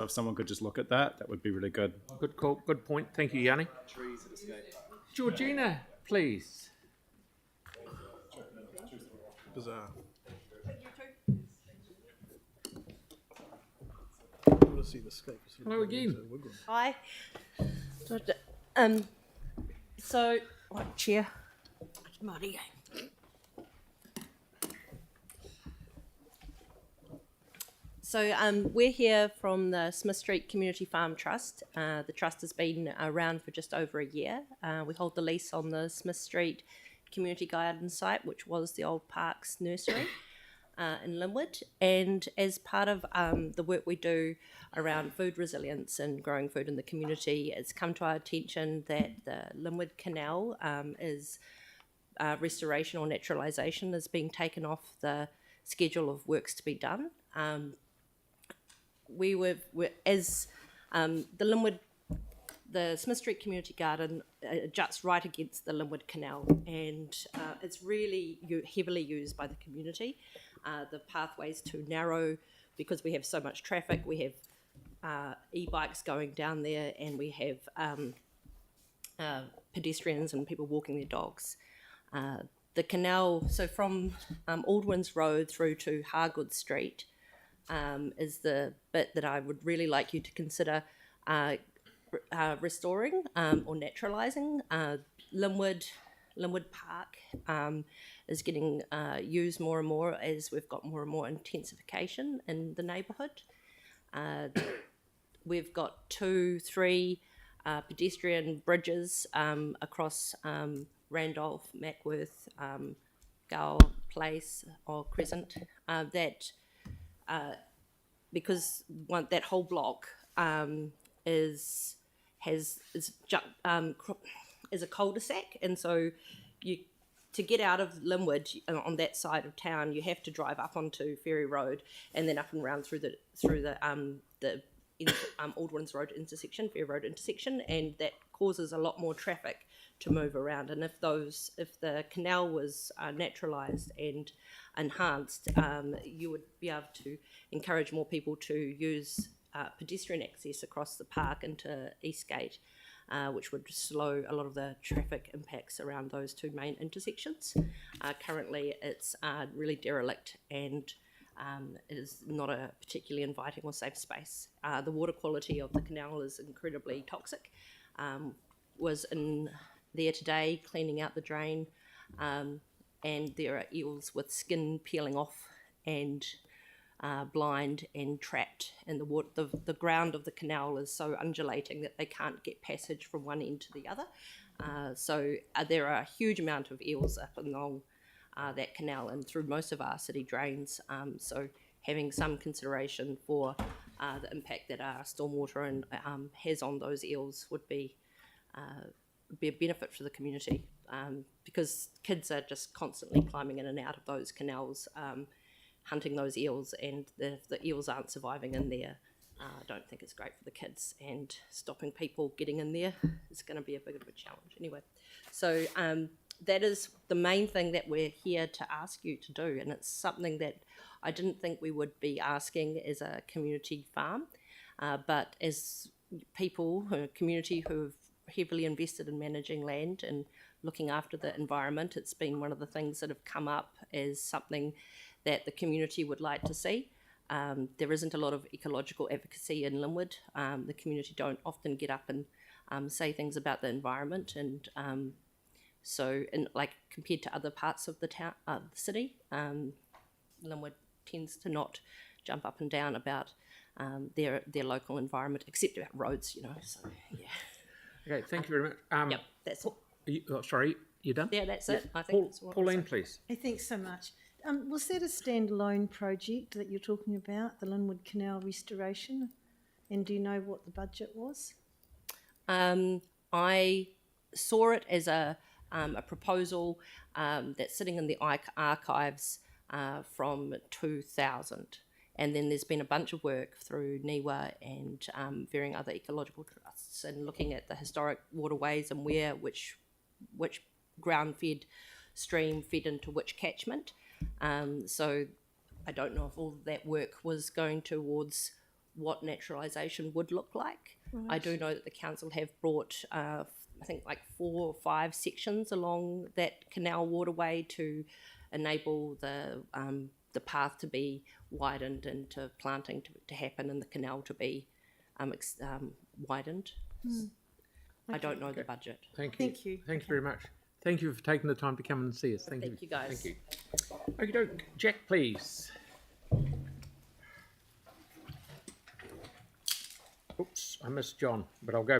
So if someone could just look at that, that would be really good. Good call, good point. Thank you, Yanni. Georgina, please. Bizarre. See the scope. Hello again. Hi. So, right, Chair. Marty. So we're here from the Smith Street Community Farm Trust. The trust has been around for just over a year. We hold the lease on the Smith Street Community Garden site, which was the old Parks Nursery in Linwood. And as part of the work we do around food resilience and growing food in the community, it's come to our attention that the Linwood Canal is restoration or naturalisation is being taken off the schedule of works to be done. The Smith Street Community Garden juts right against the Linwood Canal, and it's really heavily used by the community. The pathway's too narrow because we have so much traffic. We have e-bikes going down there, and we have pedestrians and people walking their dogs. The canal, so from Aldwins Road through to Hargood Street, is the bit that I would really like you to consider restoring or naturalising. Linwood Park is getting used more and more as we've got more and more intensification in the neighbourhood. We've got 2-3 pedestrian bridges across Randolph, Mackworth, Gower Place or Crescent that because that whole block is a cul-de-sac, and so to get out of Linwood on that side of town, you have to drive up onto Ferry Road and then up and round through the Aldwins Road intersection, Ferry Road intersection, and that causes a lot more traffic to move around. And if the canal was naturalised and enhanced, you would be able to encourage more people to use pedestrian access across the park into Eastgate, which would slow a lot of the traffic impacts around those two main intersections. Currently, it's really derelict and it is not a particularly inviting or safe space. The water quality of the canal is incredibly toxic. Was in there today cleaning out the drain, and there are eels with skin peeling off and blind and trapped in the water. The ground of the canal is so undulating that they can't get passage from one end to the other. So there are a huge amount of eels up and along that canal and through most of our city drains. So having some consideration for the impact that our stormwater and has on those eels would be a benefit for the community, because kids are just constantly climbing in and out of those canals, hunting those eels, and if the eels aren't surviving in there, I don't think it's great for the kids, and stopping people getting in there is going to be a bit of a challenge anyway. So that is the main thing that we're here to ask you to do, and it's something that I didn't think we would be asking as a community farm, but as people, a community who've heavily invested in managing land and looking after the environment, it's been one of the things that have come up as something that the community would like to see. There isn't a lot of ecological advocacy in Linwood. The community don't often get up and say things about the environment, and so like compared to other parts of the town, the city, Linwood tends to not jump up and down about their local environment, except about roads, So yeah. Okay, thank you very much. Yep, that's it. Sorry, you done? Yeah, that's it. I think that's what Pauline, please. Hey, thanks so much. Was that a standalone project that you're talking about, the Linwood Canal restoration? And do you know what the budget was? I saw it as a proposal that's sitting in the archives from 2000. And then there's been a bunch of work through NIWA and varying other ecological trusts and looking at the historic waterways and which ground-fed stream fed into which catchment. So I don't know if all of that work was going towards what naturalisation would look like. I do know that the council have brought, I think, like 4 or 5 sections along that canal waterway to enable the path to be widened and to planting to happen and the canal to be widened. I don't know the budget. Thank you. Thank you. Thank you very much. Thank you for taking the time to come and see us. Thank you. Thank you, guys. Thank you. Okie doke. Jack, please. Oops, I missed John, but I'll go.